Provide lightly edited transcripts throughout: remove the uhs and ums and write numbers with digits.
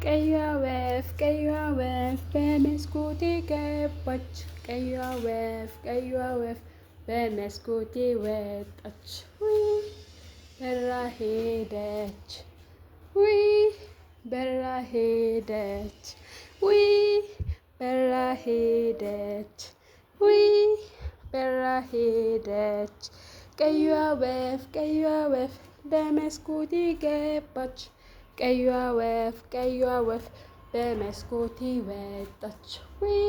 ቀይዋ ወፍ በመስኮቴ ገባች ቀይዋ ወፍ በመስኮቴ ወጣች ውይ በራ ሄደች ውይ በራ ሄደች ውይ በራ ሄደች ውይ በራ ሄደች ቀይዋ ወፍ በመስኮቴ ገባች ቀይዋ ወፍ በመስኮቴ ወጣች ውይ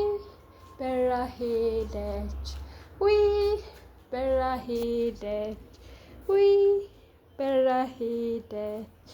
በራ ሄደች ውይ በራ ሄደች ውይ በራ ሄደች